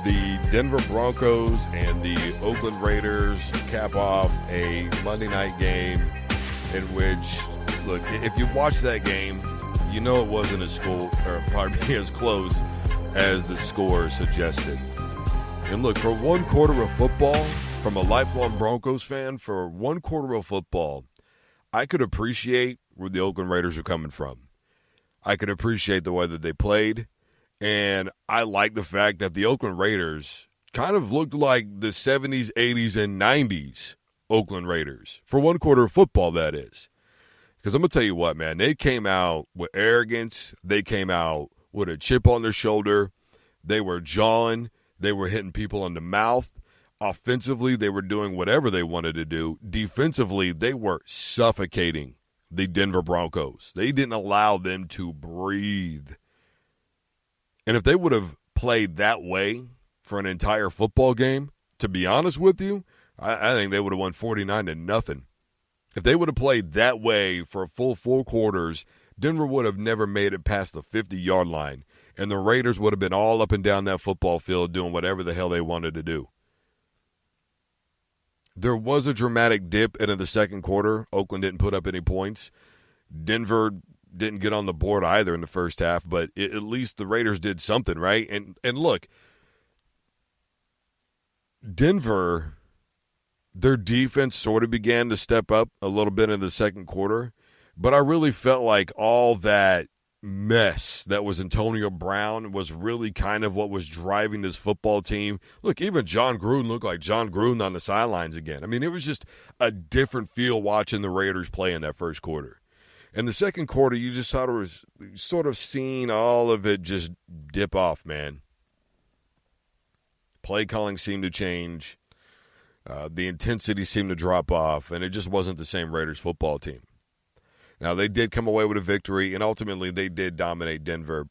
The Denver Broncos and the Oakland Raiders cap off a Monday night game in which, look, if you watch that game, you know it wasn't as close as the score suggested. And look, for one quarter of football, from a lifelong Broncos fan, for one quarter of football, I could appreciate where the Oakland Raiders are coming from. I could appreciate the way that they played. And I like the fact that the Oakland Raiders kind of looked like the 70s, 80s, and 90s Oakland Raiders. For one quarter of football, that is. Because I'm going to tell you what, man. They came out with arrogance. They came out with a chip on their shoulder. They were jawing. They were hitting people in the mouth. Offensively, they were doing whatever they wanted to do. Defensively, they were suffocating the Denver Broncos. They didn't allow them to breathe. And if they would have played that way for an entire football game, to be honest with you, I think they would have won 49-0. If they would have played that way for a full 4 quarters, Denver would have never made it past the 50-yard line, and the Raiders would have been all up and down that football field doing whatever the hell they wanted to do. There was a dramatic dip into the second quarter. Oakland didn't put up any points. Denver didn't get on the board either in the first half, but at least the Raiders did something, right? And look, Denver, their defense sort of began to step up a little bit in the second quarter, but I really felt like all that mess that was Antonio Brown was really kind of what was driving this football team. Look, even John Gruden looked like John Gruden on the sidelines again. I mean, it was just a different feel watching the Raiders play in that first quarter. In the second quarter, you just sort of seen all of it just dip off, man. Play calling seemed to change. The intensity seemed to drop off, and it just wasn't the same Raiders football team. Now, they did come away with a victory, and ultimately they did dominate Denver.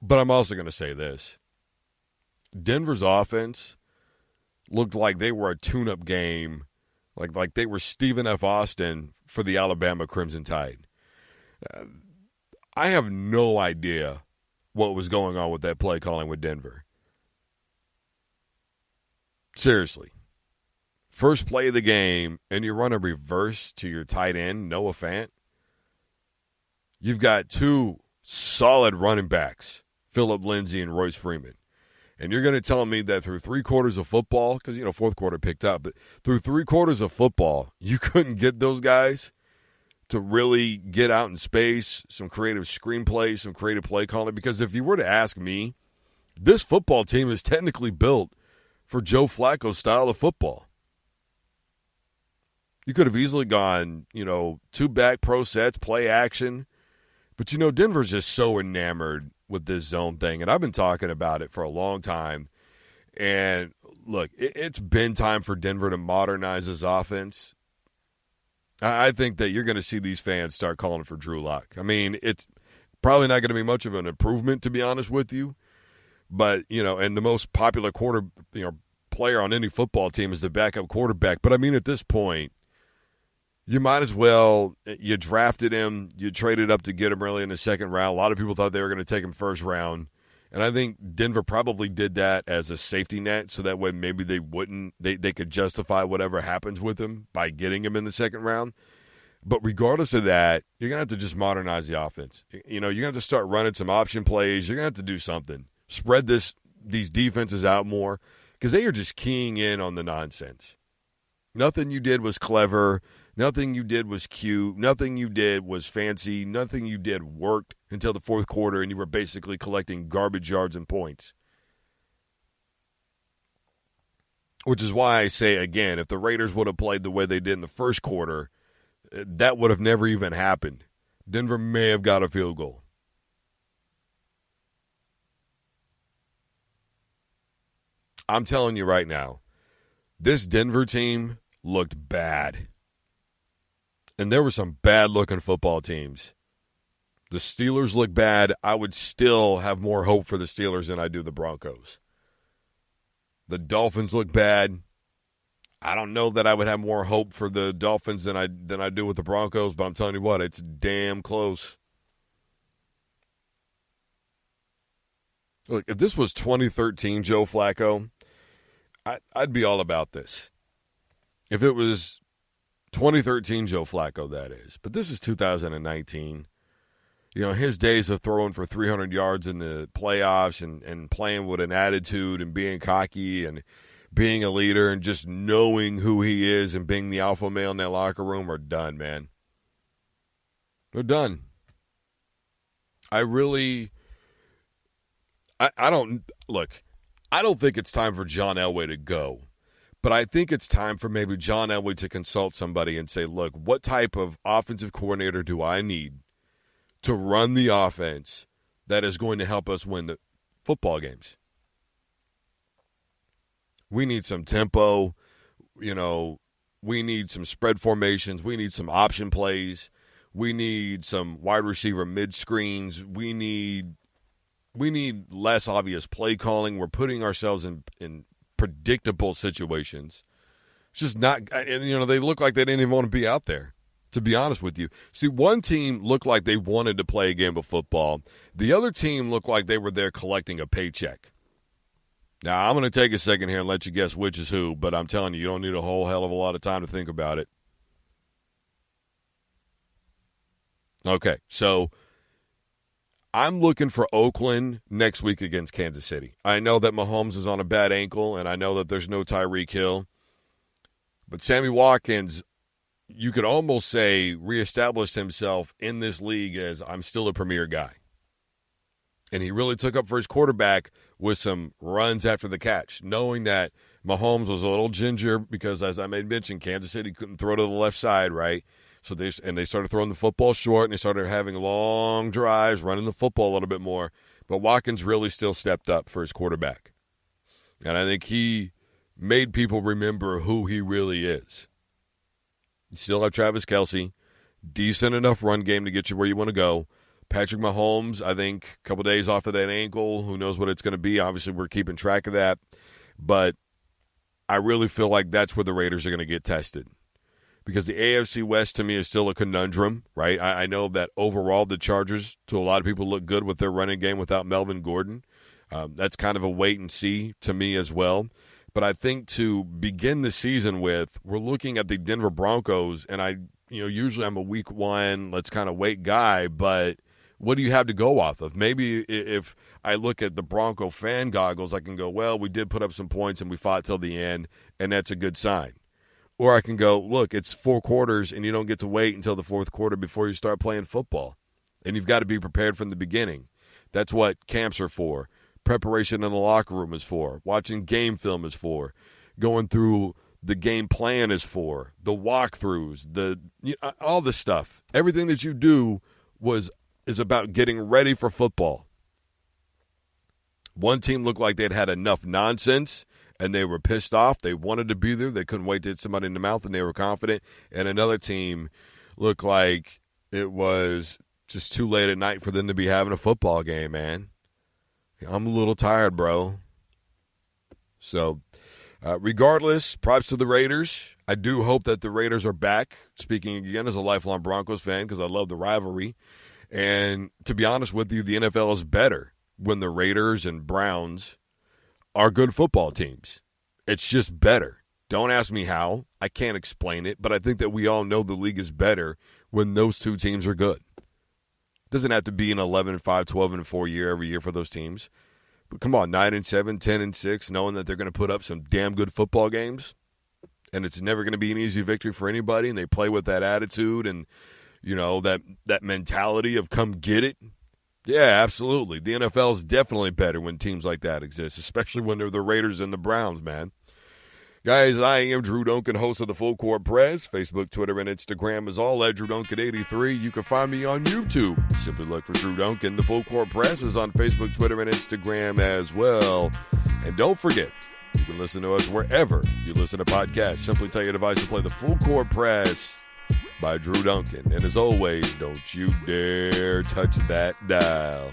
But I'm also going to say this. Denver's offense looked like they were a tune-up game, like they were Stephen F. Austin for the Alabama Crimson Tide. I have no idea what was going on with that play calling with Denver. Seriously. First play of the game, and you run a reverse to your tight end, Noah Fant. You've got 2 solid running backs, Phillip Lindsay and Royce Freeman. And you're going to tell me that through 3 quarters of football, because, fourth quarter picked up, but through 3 quarters of football, you couldn't get those guys to really get out in space, some creative screenplay, some creative play calling. Because if you were to ask me, this football team is technically built for Joe Flacco's style of football. You could have easily gone, 2 back pro sets, play action. But, Denver's just so enamored with this zone thing. And I've been talking about it for a long time. And, look, it's been time for Denver to modernize his offense. I think that you're going to see these fans start calling for Drew Lock. I mean, it's probably not going to be much of an improvement, to be honest with you. But, and the most popular player on any football team is the backup quarterback. But, I mean, at this point, you might as well, you drafted him, you traded up to get him early in the second round. A lot of people thought they were going to take him first round. And I think Denver probably did that as a safety net so that way maybe they could justify whatever happens with him by getting him in the second round. But regardless of that, you're going to have to just modernize the offense. You're going to have to start running some option plays. You're going to have to do something. Spread these defenses out more because they are just keying in on the nonsense. Nothing you did was clever. Nothing you did was cute. Nothing you did was fancy. Nothing you did worked until the fourth quarter, and you were basically collecting garbage yards and points. Which is why I say, again, if the Raiders would have played the way they did in the first quarter, that would have never even happened. Denver may have got a field goal. I'm telling you right now, this Denver team looked bad. And there were some bad-looking football teams. The Steelers look bad. I would still have more hope for the Steelers than I do the Broncos. The Dolphins look bad. I don't know that I would have more hope for the Dolphins than I do with the Broncos, but I'm telling you what, it's damn close. Look, if this was 2013 Joe Flacco, I'd be all about this. If it was 2013 Joe Flacco, that is. But this is 2019. You know, his days of throwing for 300 yards in the playoffs and playing with an attitude and being cocky and being a leader and just knowing who he is and being the alpha male in that locker room are done, man. They're done. I don't think it's time for John Elway to go. But I think it's time for maybe John Elway to consult somebody and say, look, what type of offensive coordinator do I need to run the offense that is going to help us win the football games? We need some tempo. You know, we need some spread formations. We need some option plays. We need some wide receiver mid-screens. We need less obvious play calling. We're putting ourselves in predictable situations. It's just not, and you know, they look like they didn't even want to be out there, to be honest with you. See, one team looked like they wanted to play a game of football. The other team looked like they were there collecting a paycheck. Now, I'm going to take a second here and let you guess which is who, but I'm telling you, you don't need a whole hell of a lot of time to think about it. Okay, so I'm looking for Oakland next week against Kansas City. I know that Mahomes is on a bad ankle, and I know that there's no Tyreek Hill. But Sammy Watkins, you could almost say, reestablished himself in this league as I'm still a premier guy. And he really took up for his quarterback with some runs after the catch, knowing that Mahomes was a little ginger because, as I made mention, Kansas City couldn't throw to the left side, right? So they started throwing the football short, and they started having long drives, running the football a little bit more. But Watkins really still stepped up for his quarterback. And I think he made people remember who he really is. You still have Travis Kelce, decent enough run game to get you where you want to go. Patrick Mahomes, I think, a couple days off of that ankle. Who knows what it's going to be? Obviously, we're keeping track of that. But I really feel like that's where the Raiders are going to get tested. Because the AFC West, to me, is still a conundrum, right? I know that overall the Chargers, to a lot of people, look good with their running game without Melvin Gordon. That's kind of a wait and see to me as well. But I think to begin the season with, we're looking at the Denver Broncos, and usually I'm a week one, let's kind of wait guy, but what do you have to go off of? Maybe if I look at the Bronco fan goggles, I can go, well, we did put up some points and we fought till the end, and that's a good sign. Or I can go, look, it's 4 quarters, and you don't get to wait until the 4th quarter before you start playing football. And you've got to be prepared from the beginning. That's what camps are for. Preparation in the locker room is for. Watching game film is for. Going through the game plan is for. The walkthroughs, all this stuff. Everything that you do is about getting ready for football. One team looked like they'd had enough nonsense, and they were pissed off. They wanted to be there. They couldn't wait to hit somebody in the mouth, and they were confident. And another team looked like it was just too late at night for them to be having a football game, man. I'm a little tired, bro. So, regardless, props to the Raiders. I do hope that the Raiders are back. Speaking again as a lifelong Broncos fan, because I love the rivalry. And to be honest with you, the NFL is better when the Raiders and Browns are good football teams. It's just better. Don't ask me how. I can't explain it, but I think that we all know the league is better when those two teams are good. It doesn't have to be an 11-5, 12-4 year every year for those teams. But come on, 9-7, 10-6, knowing that they're going to put up some damn good football games, and it's never going to be an easy victory for anybody, and they play with that attitude and, that mentality of come get it. Yeah, absolutely. The NFL is definitely better when teams like that exist, especially when they're the Raiders and the Browns, man. Guys, I am Drew Duncan, host of the Full Court Press. Facebook, Twitter, and Instagram is all at Drew Duncan 83. You can find me on YouTube. Simply look for Drew Duncan. The Full Court Press is on Facebook, Twitter, and Instagram as well. And don't forget, you can listen to us wherever you listen to podcasts. Simply tell your device to play the Full Court Press by Drew Duncan. And as always, don't you dare touch that dial.